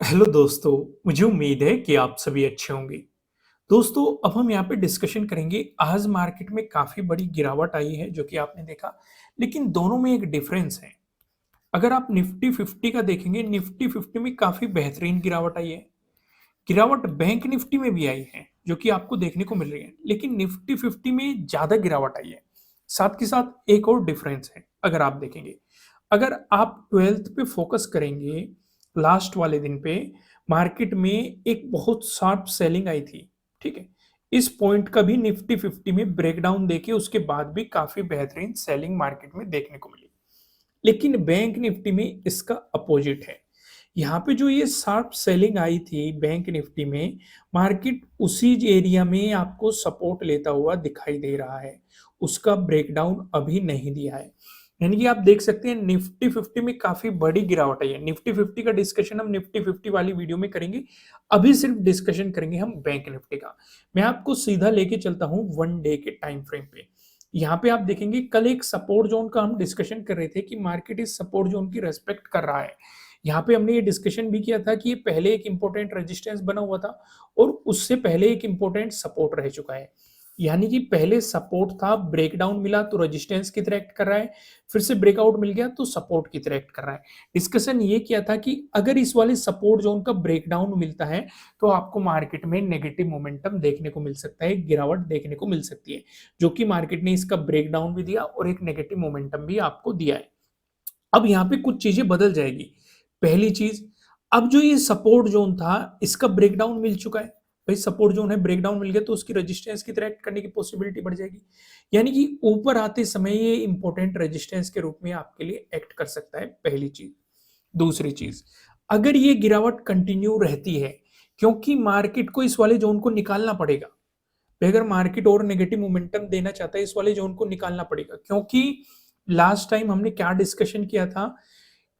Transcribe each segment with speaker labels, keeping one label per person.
Speaker 1: Hello दोस्तों, मुझे उम्मीद है कि आप सभी अच्छे होंगे। दोस्तों, अब हम यहाँ पे डिस्कशन करेंगे। आज मार्केट में काफ़ी बड़ी गिरावट आई है, जो कि आपने देखा, लेकिन दोनों में एक डिफरेंस है। अगर आप निफ्टी 50 का देखेंगे, निफ्टी 50 में काफ़ी बेहतरीन गिरावट आई है। गिरावट बैंक निफ्टी में भी आई है, जो कि आपको देखने को मिल रही है, लेकिन निफ्टी 50 में ज़्यादा गिरावट आई है। साथ के साथ एक और डिफरेंस है, अगर आप देखेंगे। अगर आप 12th पे फोकस करेंगे, लास्ट वाले दिन पे मार्केट में एक बहुत शार्प सेलिंग आई थी, ठीक है। इस पॉइंट का भी निफ्टी 50 में ब्रेकडाउन देके उसके बाद भी काफी बेहतरीन सेलिंग मार्केट में देखने को मिली। लेकिन बैंक निफ्टी में इसका अपोजिट है। यहाँ पे जो ये शार्प सेलिंग आई थी बैंक निफ्टी में, मार्केट उसी एरिया में आपको सपोर्ट लेता हुआ दिखाई दे रहा है। उसका ब्रेकडाउन अभी नहीं दिया है। यानी कि आप देख सकते हैं निफ्टी 50 में काफी बड़ी गिरावट आई है। निफ्टी 50 का डिस्कशन हम निफ्टी 50 वाली वीडियो में करेंगे। अभी सिर्फ डिस्कशन करेंगे हम बैंक निफ्टी का। मैं आपको सीधा लेके चलता हूं वन डे के टाइम फ्रेम पे। यहाँ पे आप देखेंगे कल एक सपोर्ट जोन का हम डिस्कशन कर रहे थे कि मार्केट इस सपोर्ट जोन की रेस्पेक्ट कर रहा है। यहाँ पे हमने ये डिस्कशन भी किया था कि ये पहले एक इंपॉर्टेंट रेजिस्टेंस बना हुआ था और उससे पहले एक इंपॉर्टेंट सपोर्ट रह चुका है। यानी कि पहले सपोर्ट था, ब्रेकडाउन मिला तो रेजिस्टेंस की तरह एक्ट कर रहा है, फिर से ब्रेकआउट मिल गया तो सपोर्ट की तरह एक्ट कर रहा है। डिस्कशन ये किया था कि अगर इस वाले सपोर्ट जोन का ब्रेकडाउन मिलता है तो आपको मार्केट में नेगेटिव मोमेंटम देखने को मिल सकता है, गिरावट देखने को मिल सकती है, जो कि मार्केट ने इसका ब्रेकडाउन भी दिया और एक नेगेटिव मोमेंटम भी आपको दिया है। अब यहाँ पे कुछ चीजें बदल जाएगी। पहली चीज, अब जो ये सपोर्ट जोन था इसका ब्रेकडाउन मिल चुका है। भाई सपोर्ट जोन है, ब्रेकडाउन मिल गया तो उसकी रेजिस्टेंस की तरह एक्ट करने की पॉसिबिलिटी बढ़ जाएगी। यानी कि ऊपर आते समय ये इंपॉर्टेंट रेजिस्टेंस के रूप में आपके लिए एक्ट कर सकता है, पहली चीज। दूसरी चीज, अगर ये गिरावट कंटिन्यू रहती है, क्योंकि मार्केट को इस वाले जोन को निकालना पड़ेगा। अगर मार्केट और नेगेटिव मोमेंटम देना चाहता है, इस वाले जोन को निकालना पड़ेगा, क्योंकि लास्ट टाइम हमने क्या डिस्कशन किया था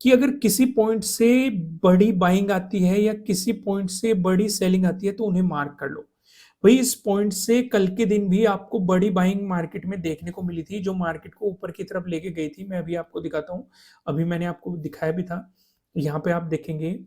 Speaker 1: कि अगर किसी पॉइंट से बड़ी बाइंग आती है या किसी पॉइंट से बड़ी सेलिंग आती है तो उन्हें मार्क कर लो। भाई इस पॉइंट से कल के दिन भी आपको बड़ी बाइंग मार्केट में देखने को मिली थी, जो मार्केट को ऊपर की तरफ लेके गई थी। मैं अभी आपको दिखाता हूं, अभी मैंने आपको दिखाया भी था। यहाँ पे आप देखेंगे,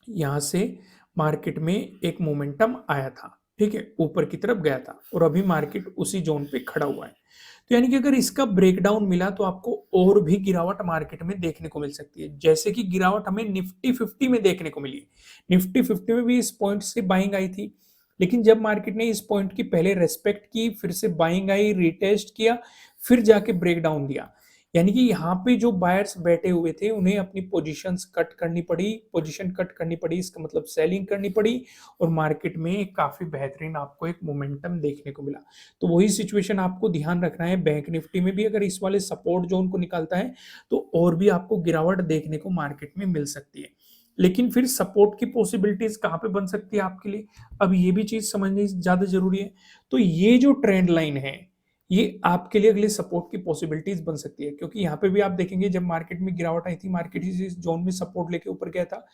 Speaker 1: यहाँ से मार्केट में एक मोमेंटम आया था, ठीक है, ऊपर की तरफ गया था और अभी मार्केट उसी जोन पे खड़ा हुआ है। तो यानी कि अगर इसका ब्रेकडाउन मिला तो आपको और भी गिरावट मार्केट में देखने को मिल सकती है, जैसे कि गिरावट हमें निफ्टी 50 में देखने को मिली है। निफ्टी 50 में भी इस पॉइंट से बाइंग आई थी, लेकिन जब मार्केट ने इस पॉइंट की पहले रेस्पेक्ट की, फिर से बाइंग आई, रिटेस्ट किया, फिर जाके ब्रेकडाउन दिया। यानी कि यहाँ पे जो बायर्स बैठे हुए थे उन्हें अपनी पोजीशंस कट करनी पड़ी, पोजीशन कट करनी पड़ी, इसका मतलब सेलिंग करनी पड़ी और मार्केट में काफी बेहतरीन आपको एक मोमेंटम देखने को मिला। तो वही सिचुएशन आपको ध्यान रखना है। बैंक निफ्टी में भी अगर इस वाले सपोर्ट जोन को निकालता है तो और भी आपको गिरावट देखने को मार्केट में मिल सकती है। लेकिन फिर सपोर्ट की पॉसिबिलिटीज कहाँ पे बन सकती है आपके लिए, अब ये भी चीज समझनी ज्यादा जरूरी है। तो ये जो ट्रेंड लाइन है, ये आपके लिए अगले सपोर्ट की पॉसिबिलिटीज बन सकती है, क्योंकि यहाँ पे भी आप देखेंगे जब मार्केट में गिरावट आई थी, मार्केट इस जोन में सपोर्ट लेके ऊपर गया था,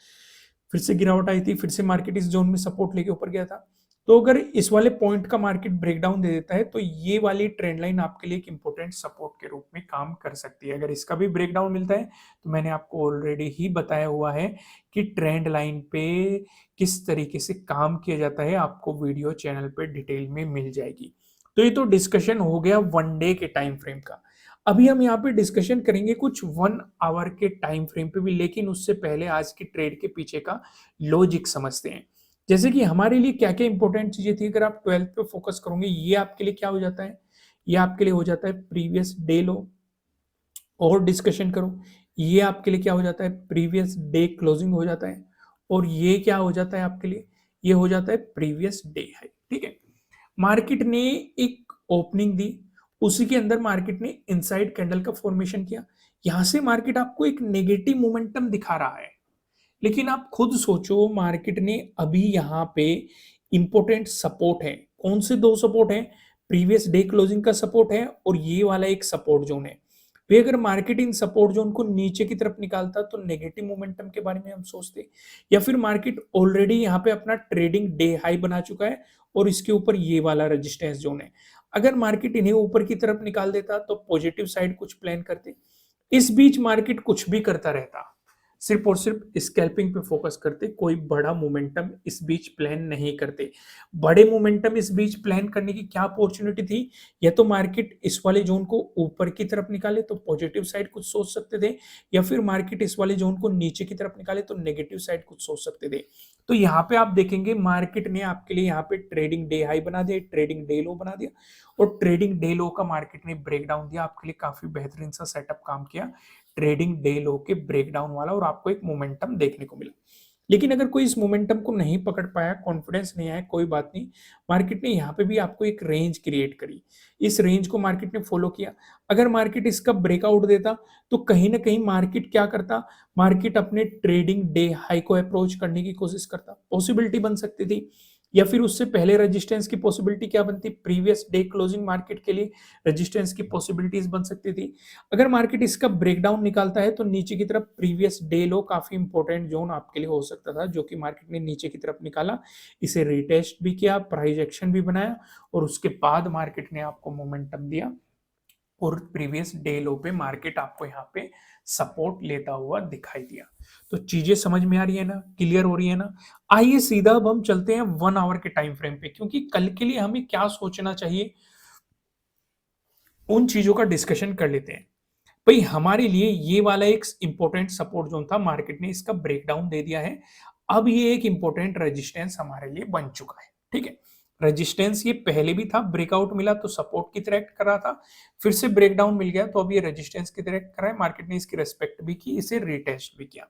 Speaker 1: फिर से गिरावट आई थी, फिर से मार्केट इस जोन में सपोर्ट लेके ऊपर गया था। तो अगर इस वाले पॉइंट का मार्केट ब्रेकडाउन दे देता है तो ये वाली ट्रेंड लाइन आपके लिए एक इंपॉर्टेंट सपोर्ट के रूप में काम कर सकती है। अगर इसका भी ब्रेकडाउन मिलता है तो मैंने आपको ऑलरेडी ही बताया हुआ है कि ट्रेंड लाइन पे किस तरीके से काम किया जाता है, आपको वीडियो चैनल पे डिटेल में मिल जाएगी। तो ये तो डिस्कशन हो गया वन डे के टाइम फ्रेम का। अभी हम यहाँ पे डिस्कशन करेंगे कुछ 1 आवर के टाइम फ्रेम पे भी, लेकिन उससे पहले आज की ट्रेड के पीछे का लॉजिक समझते हैं। जैसे कि हमारे लिए क्या क्या इंपॉर्टेंट चीजें थी, अगर आप 12th पे फोकस करोगे, ये आपके लिए क्या हो जाता है, ये आपके लिए हो जाता है प्रीवियस डे लो। और डिस्कशन करो, ये आपके लिए क्या हो जाता है, प्रीवियस डे क्लोजिंग हो जाता है। और ये क्या हो जाता है आपके लिए, ये हो जाता है प्रीवियस डे हाई, ठीक है। मार्केट ने एक ओपनिंग दी, उसी के अंदर मार्केट ने इनसाइड कैंडल का फॉर्मेशन किया। यहां से मार्केट आपको एक नेगेटिव मोमेंटम दिखा रहा है, लेकिन आप खुद सोचो, मार्केट ने अभी यहां पे इंपॉर्टेंट सपोर्ट है, कौन से दो सपोर्ट है, प्रीवियस डे क्लोजिंग का सपोर्ट है और ये वाला एक सपोर्ट जोन है। वे अगर मार्केट इन सपोर्ट जोन को नीचे की तरफ निकालता तो नेगेटिव मोमेंटम के बारे में हम सोचते, या फिर मार्केट ऑलरेडी यहाँ पे अपना ट्रेडिंग डे हाई बना चुका है और इसके ऊपर ये वाला रेजिस्टेंस जोन है। अगर मार्केट इन्हें ऊपर की तरफ निकाल देता तो पॉजिटिव साइड कुछ प्लान करते। इस बीच मार्केट कुछ भी करता रहता, सिर्फ और सिर्फ स्कैल्पिंग पे फोकस करते, कोई बड़ा मोमेंटम इस बीच प्लान नहीं करते। बड़े मोमेंटम इस बीच प्लान करने की क्या अपॉर्चुनिटी थी? या तो मार्केट इस वाले जोन को ऊपर की तरफ निकाले तो पॉजिटिव साइड कुछ सोच सकते थे, या फिर मार्केट इस वाले जोन को नीचे की तरफ निकाले तो नेगेटिव साइड कुछ सोच सकते थे। तो यहाँ पे आप देखेंगे मार्केट ने आपके लिए यहाँ पे ट्रेडिंग डे हाई बना दिया, ट्रेडिंग डे लो बना दिया, और ट्रेडिंग डे लो का मार्केट ने ब्रेकडाउन दिया, आपके लिए काफी बेहतरीन सा सेटअप काम किया ट्रेडिंग डे लो के ब्रेकडाउन वाला, और आपको एक मोमेंटम देखने को मिला। लेकिन अगर कोई इस मोमेंटम को नहीं पकड़ पाया, कॉन्फिडेंस नहीं आया, कोई बात नहीं, मार्केट ने यहाँ पे भी आपको एक रेंज क्रिएट करी, इस रेंज को मार्केट ने फॉलो किया। अगर मार्केट इसका ब्रेकआउट देता तो कहीं ना कहीं मार्केट क्या करता, मार्केट अपने ट्रेडिंग डे हाई को अप्रोच करने की कोशिश करता, पॉसिबिलिटी बन सकती थी। या फिर उससे पहले रेजिस्टेंस की पॉसिबिलिटी क्या बनती, प्रीवियस डे क्लोजिंग मार्केट के लिए रेजिस्टेंस की पॉसिबिलिटीज बन सकती थी। अगर मार्केट इसका ब्रेकडाउन निकालता है तो नीचे की तरफ प्रीवियस डे लो काफी इंपॉर्टेंट जोन आपके लिए हो सकता था, जो कि मार्केट ने नीचे की तरफ निकाला, इसे रिटेस्ट भी किया, प्राइस एक्शन भी बनाया, और उसके बाद मार्केट ने आपको मोमेंटम दिया, और प्रीवियस डे लो पे मार्केट आपको यहाँ पे सपोर्ट लेता हुआ दिखाई दिया। तो चीजें समझ में आ रही है ना, क्लियर हो रही है ना? आइए सीधा अब हम चलते हैं 1 आवर के टाइम फ्रेम पे, क्योंकि कल के लिए हमें क्या सोचना चाहिए उन चीजों का डिस्कशन कर लेते हैं। भाई हमारे लिए ये वाला एक इंपॉर्टेंट सपोर्ट जोन था, मार्केट ने इसका ब्रेकडाउन दे दिया है, अब ये एक इंपॉर्टेंट रेजिस्टेंस हमारे लिए बन चुका है। ठीक है, रेजिस्टेंस ये पहले भी था, ब्रेकआउट मिला तो सपोर्ट की तरह एक्ट कर रहा था, फिर से ब्रेकडाउन मिल गया तो अब ये रेजिस्टेंस की तरह एक्ट कर रहा है। मार्केट ने इसकी रेस्पेक्ट भी की, इसे रिटेस्ट भी किया।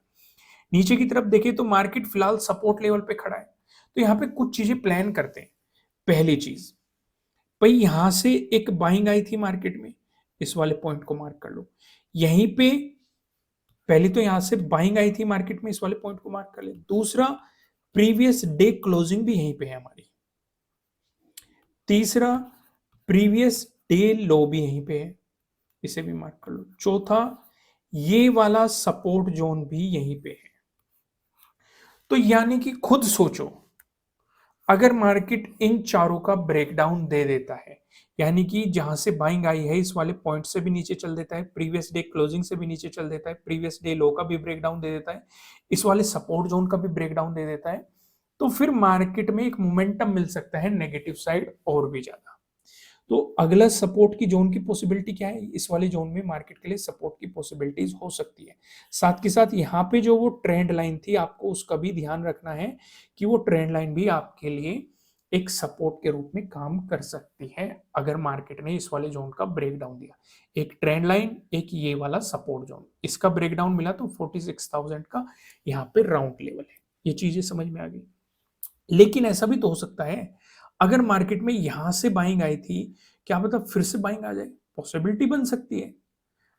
Speaker 1: नीचे की तरफ देखिए तो मार्केट फिलहाल सपोर्ट लेवल पे खड़ा है, तो यहाँ पे कुछ चीजें प्लान करते हैं। पहली चीज, भाई यहां से एक बाइंग आई थी मार्केट में, इस वाले पॉइंट को मार्क कर लो, यहीं पे पहले तो यहां से बाइंग आई थी मार्केट में, इस वाले पॉइंट को मार्क कर ले। दूसरा, प्रीवियस डे क्लोजिंग भी यहीं पे है हमारी। तीसरा, प्रीवियस डे लो भी यहीं पे है, इसे भी मार्क कर लो। चौथा, ये वाला सपोर्ट जोन भी यहीं पे है। तो यानी कि खुद सोचो, अगर मार्केट इन चारों का ब्रेकडाउन दे देता है, यानी कि जहां से बाइंग आई है इस वाले पॉइंट से भी नीचे चल देता है, प्रीवियस डे क्लोजिंग से भी नीचे चल देता है, प्रीवियस डे लो का भी ब्रेकडाउन दे देता है, इस वाले सपोर्ट जोन का भी ब्रेकडाउन दे देता है, तो फिर मार्केट में एक मोमेंटम मिल सकता है नेगेटिव साइड और भी ज्यादा। तो अगला सपोर्ट की जोन की पॉसिबिलिटी क्या है, इस वाले जोन में मार्केट के लिए सपोर्ट की पॉसिबिलिटीज हो सकती है। साथ के साथ यहाँ पे जो वो ट्रेंड लाइन थी, आपको उसका भी ध्यान रखना है कि वो ट्रेंड लाइन भी आपके लिए एक सपोर्ट के रूप में काम कर सकती है, अगर मार्केट ने इस वाले जोन का ब्रेकडाउन दिया। एक ट्रेंड लाइन, एक ये वाला सपोर्ट जोन, इसका ब्रेकडाउन मिला तो 46,000 का यहाँ पे राउंड लेवल है। ये चीजें समझ में आ गई। लेकिन ऐसा भी तो हो सकता है, अगर मार्केट में यहां से बाइंग आई थी, क्या पता फिर से बाइंग आ जाए, पॉसिबिलिटी बन सकती है।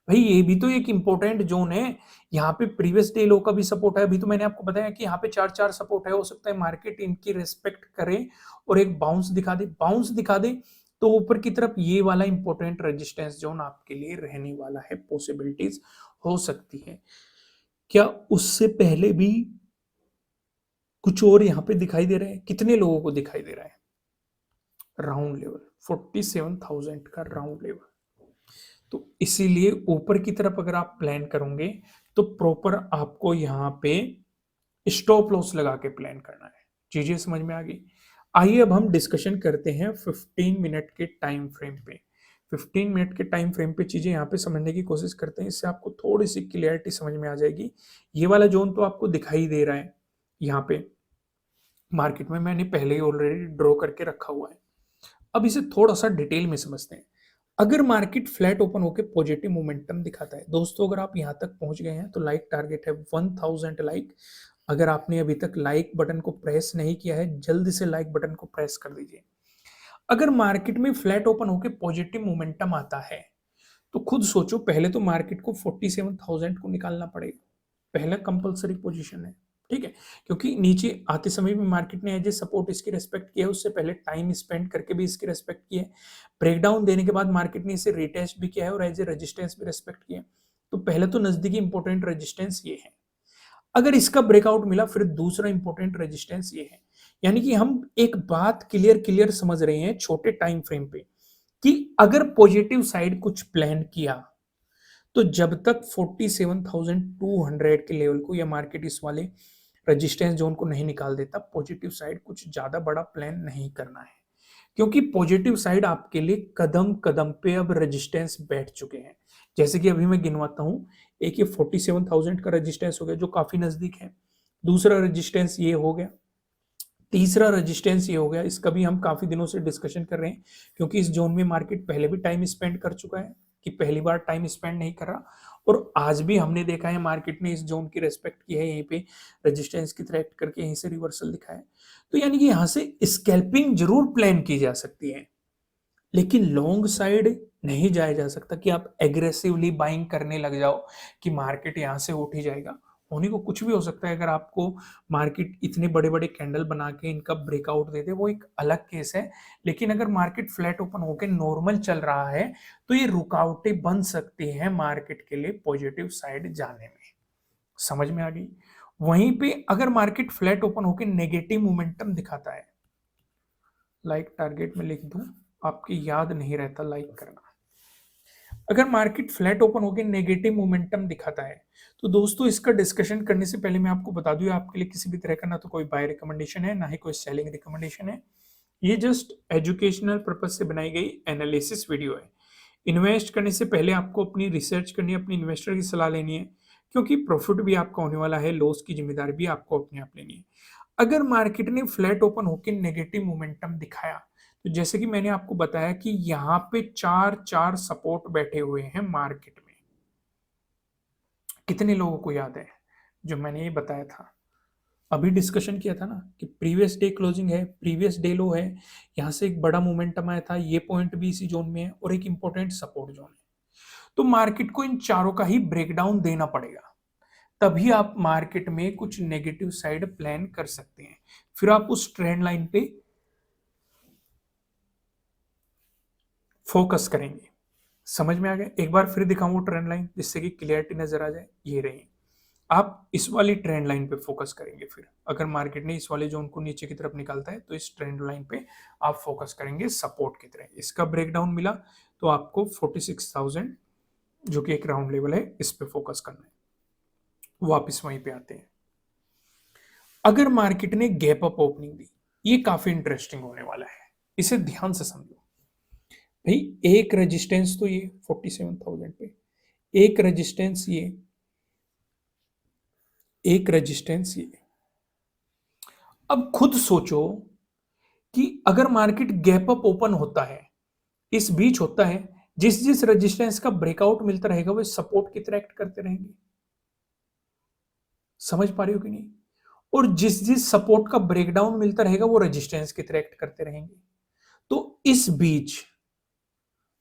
Speaker 1: भाई ये भी तो एक इंपॉर्टेंट जोन है, यहाँ पे प्रीवियस डे लो का भी सपोर्ट है। अभी तो मैंने आपको बताया कि यहाँ पे चार चार सपोर्ट है, हो सकता है मार्केट इनकी रिस्पेक्ट करे और एक बाउंस दिखा दे, बाउंस दिखा दे तो ऊपर की तरफ ये वाला इंपॉर्टेंट रेजिस्टेंस जोन आपके लिए रहने वाला है, पॉसिबिलिटीज हो सकती है। क्या उससे पहले भी कुछ और यहाँ पे दिखाई दे रहा है? कितने लोगों को दिखाई दे रहा है? राउंड लेवल 47,000 का राउंड लेवल। तो इसीलिए ऊपर की तरफ अगर आप प्लान करोगे तो प्रॉपर आपको यहाँ पे स्टॉप लॉस लगा के प्लान करना है। चीजें समझ में आ गई? आइए अब हम डिस्कशन करते हैं 15 मिनट के टाइम फ्रेम पे। 15 मिनट के टाइम फ्रेम पे चीजें यहाँ पे समझने की कोशिश करते हैं, इससे आपको थोड़ी सी क्लियरिटी समझ में आ जाएगी। ये वाला जोन तो आपको दिखाई दे रहा है, यहाँ पे मार्केट में मैंने पहले ही ऑलरेडी ड्रॉ करके रखा हुआ है। अब इसे थोड़ा सा डिटेल में समझते हैं। अगर मार्केट फ्लैट ओपन होकर पॉजिटिव मोमेंटम दिखाता है, दोस्तों अगर आप यहां तक पहुंच गए हैं तो लाइक टारगेट है 1000 लाइक। अगर आपने अभी तक लाइक बटन को प्रेस नहीं किया है, जल्दी से लाइक बटन को प्रेस कर दीजिए। अगर मार्केट में फ्लैट ओपन होकर पॉजिटिव मोमेंटम आता है तो खुद सोचो, पहले तो मार्केट को 47,000 को निकालना पड़ेगा, पहला कंपलसरी पोजीशन है। ठीक है, क्योंकि नीचे आते समय भी मार्केट ने एज ए सपोर्ट इसकी रेस्पेक्ट किया है, उससे पहले टाइम स्पेंड करके भी इसकी रेस्पेक्ट किया है, ब्रेकडाउन देने के बाद मार्केट ने इसे रिटेस्ट भी किया है और एज ए रेजिस्टेंस भी रेस्पेक्ट किया है। तो पहले तो नजदीकी इंपॉर्टेंट रेजिस्टेंस ये है। अगर इसका ब्रेकआउट मिला फिर दूसरा इंपॉर्टेंट रेजिस्टेंस ये है। यानी कि हम एक बात क्लियर क्लियर समझ रहे हैं छोटे टाइम फ्रेम पे, कि अगर पॉजिटिव साइड कुछ प्लान किया तो जब तक 47,200 के लेवल को या मार्केट इस वाले रेजिस्टेंस जोन को नहीं निकाल देता, पॉजिटिव साइड कुछ ज्यादा बड़ा प्लान नहीं करना है, क्योंकि पॉजिटिव साइड आपके लिए कदम कदम पे अब रेजिस्टेंस बैठ चुके हैं। जैसे कि अभी मैं गिनवाता हूं, एक ये 47,000 का रेजिस्टेंस हो गया जो काफी नजदीक है, दूसरा रेजिस्टेंस ये हो गया, तीसरा रेजिस्टेंस ये हो गया। इसका भी हम काफी दिनों से डिस्कशन कर रहे हैं, क्योंकि इस जोन में मार्केट पहले भी टाइम स्पेंड कर चुका है, कि पहली बार टाइम स्पेंड नहीं कर रहा। और आज भी हमने देखा है मार्केट ने इस जोन की रेस्पेक्ट की है, यहीं पे रेजिस्टेंस की तरह एक्ट करके यहीं से रिवर्सल दिखा है। तो यानी कि यहाँ से स्कैल्पिंग जरूर प्लान की जा सकती है, लेकिन लॉन्ग साइड नहीं जाया जा सकता कि आप एग्रेसिवली बाइंग करने लग जाओ कि मार्केट यहां से उठ ही जाएगा। होने को कुछ भी हो सकता है। अगर आपको मार्केट इतने बड़े बड़े कैंडल बना के इनका ब्रेकआउट दे दे, वो एक अलग केस है। लेकिन अगर मार्केट फ्लैट ओपन होकर नॉर्मल चल रहा है, तो ये रुकावटें बन सकती हैं मार्केट के लिए पॉजिटिव साइड जाने में। समझ में आ गई? वहीं पे अगर मार्केट फ्लैट ओपन होकर नेगेटिव मोमेंटम दिखाता है, लाइक टारगेट में लिख दूं, आपकी याद नहीं रहता लाइक करना। अगर मार्केट फ्लैट ओपन होकर नेगेटिव मोमेंटम दिखाता है, तो दोस्तों इसका डिस्कशन करने से पहले मैं आपको बता दूं, आपके लिए किसी भी तरह का ना तो कोई बाय रिकमेंडेशन है, ना ही कोई सेलिंग रिकमेंडेशन है। ये जस्ट एजुकेशनल पर्पज से बनाई गई एनालिसिस वीडियो है। इन्वेस्ट करने से पहले आपको अपनी रिसर्च करनी है, अपनी इन्वेस्टर की सलाह लेनी है, क्योंकि प्रॉफिट भी आपका होने वाला है, लॉस की जिम्मेदारी भी आपको अपने आप लेनी है। अगर मार्केट ने फ्लैट ओपन होकर नेगेटिव मोमेंटम दिखाया, तो जैसे कि मैंने आपको बताया कि यहाँ पे चार चार सपोर्ट बैठे हुए हैं मार्केट में। कितने लोगों को याद है जो मैंने ये बताया था? अभी डिस्कशन किया था ना कि प्रीवियस डे क्लोजिंग है, प्रीवियस डे लो है, यहाँ से एक बड़ा मोमेंटम आया था, ये पॉइंट भी इसी जोन में है और एक इंपॉर्टेंट सपोर्ट जोन है। तो मार्केट को इन चारों का ही ब्रेकडाउन देना पड़ेगा, तभी आप मार्केट में कुछ नेगेटिव साइड प्लान कर सकते हैं। फिर आप उस ट्रेंड लाइन पे फोकस करेंगे। समझ में आ गया? एक बार फिर दिखाऊं वो ट्रेंड लाइन, जिससे कि क्लियरिटी नजर आ जाए। ये रही, आप इस वाली ट्रेंड लाइन पे फोकस करेंगे। फिर अगर मार्केट ने इस वाले जोन को नीचे की तरफ निकालता है, तो इस ट्रेंड लाइन पे आप फोकस करेंगे सपोर्ट की तरह। इसका ब्रेकडाउन मिला तो आपको 46,000 जो कि एक राउंड लेवल है, इस पे फोकस करना है। वापिस वहीं पे आते हैं। अगर मार्केट ने गैप अप ओपनिंग दी, ये काफी इंटरेस्टिंग होने वाला है, इसे ध्यान से समझो भाई। एक रेजिस्टेंस तो ये 47,000 पे, एक रेजिस्टेंस ये, एक रेजिस्टेंस ये। अब खुद सोचो कि अगर मार्केट गैप अप ओपन होता है, इस बीच होता है, जिस जिस रेजिस्टेंस का ब्रेकआउट मिलता रहेगा वो सपोर्ट की तरह एक्ट करते रहेंगे। समझ पा रहे हो कि नहीं? और जिस जिस सपोर्ट का ब्रेकडाउन मिलता रहेगा वो रेजिस्टेंस की तरह एक्ट करते रहेंगे। तो इस बीच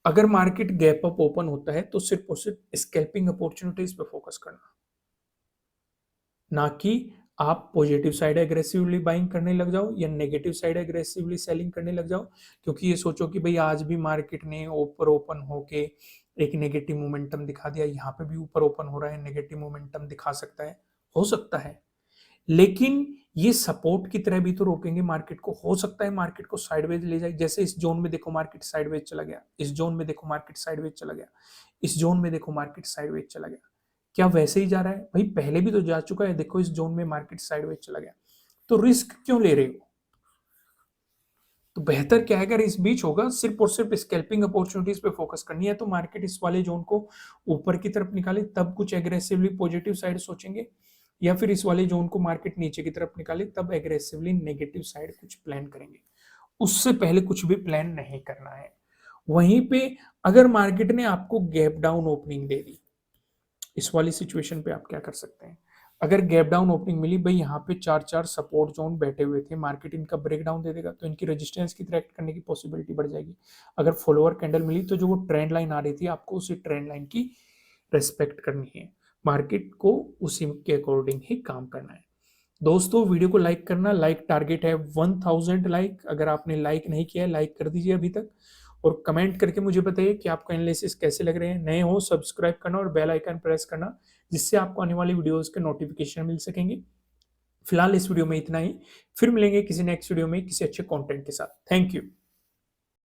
Speaker 1: अगर मार्केट गैप अप ओपन होता है, तो सिर्फ और सिर्फ स्कैल्पिंग अपॉर्चुनिटीज पे फोकस करना, ना कि आप पॉजिटिव साइड एग्रेसिवली बाइंग करने लग जाओ या नेगेटिव साइड एग्रेसिवली सेलिंग करने लग जाओ। क्योंकि ये सोचो कि भाई आज भी मार्केट ने ऊपर ओपन होके एक नेगेटिव मोमेंटम दिखा दिया, यहाँ पे भी ऊपर ओपन हो रहा है, नेगेटिव मोमेंटम दिखा सकता है, हो सकता है। लेकिन ये सपोर्ट की तरह भी तो रोकेंगे मार्केट को। हो सकता है मार्केट को साइडवेज ले जाए, जैसे इस जोन में देखो मार्केट साइडवेज चला गया, इस जोन में देखो मार्केट साइडवेज चला गया, इस जोन में देखो मार्केट साइडवेज चला गया। क्या वैसे ही जा रहा है? भाई पहले भी तो जा चुका है, देखो इस जोन में मार्केट साइडवेज चला गया। तो रिस्क क्यों ले रहे हो? तो बेहतर क्या है, अगर इस बीच होगा सिर्फ और सिर्फ स्कैल्पिंग अपॉर्चुनिटीज पे फोकस करनी है, तो मार्केट इस वाले जोन को ऊपर की तरफ निकाले तब कुछ एग्रेसिवली पॉजिटिव साइड सोचेंगे, या फिर इस वाले जोन को मार्केट नीचे की तरफ निकाले तब एग्रेसिवली नेगेटिव साइड कुछ प्लान करेंगे। उससे पहले कुछ भी प्लान नहीं करना है। वहीं पे अगर मार्केट ने आपको गैप डाउन ओपनिंग दे दी, इस वाली सिचुएशन पे आप क्या कर सकते हैं? अगर गैप डाउन ओपनिंग मिली, भाई यहाँ पे चार चार सपोर्ट जोन बैठे हुए थे, मार्केट इनका ब्रेक डाउन दे देगा तो इनकी रेजिस्टेंस की तरह एक्ट करने की पॉसिबिलिटी बढ़ जाएगी। अगर फॉलोअर कैंडल मिली, तो जो वो ट्रेंड लाइन आ रही थी, आपको उसी ट्रेंड लाइन की रेस्पेक्ट करनी है, मार्केट को उसी के अकॉर्डिंग ही काम करना है। दोस्तों वीडियो को लाइक करना, लाइक टारगेट है 1000 लाइक। अगर आपने लाइक नहीं किया है, लाइक कर दीजिए अभी तक, और कमेंट करके मुझे बताइए कि आपको एनालिसिस कैसे लग रहे हैं। नए हो सब्सक्राइब करना और बेल आइकन प्रेस करना, जिससे आपको आने वाली वीडियोस के नोटिफिकेशन मिल सकेंगे। फिलहाल इस वीडियो में इतना ही, फिर मिलेंगे किसी नेक्स्ट वीडियो में किसी अच्छे कंटेंट के साथ। Thank you.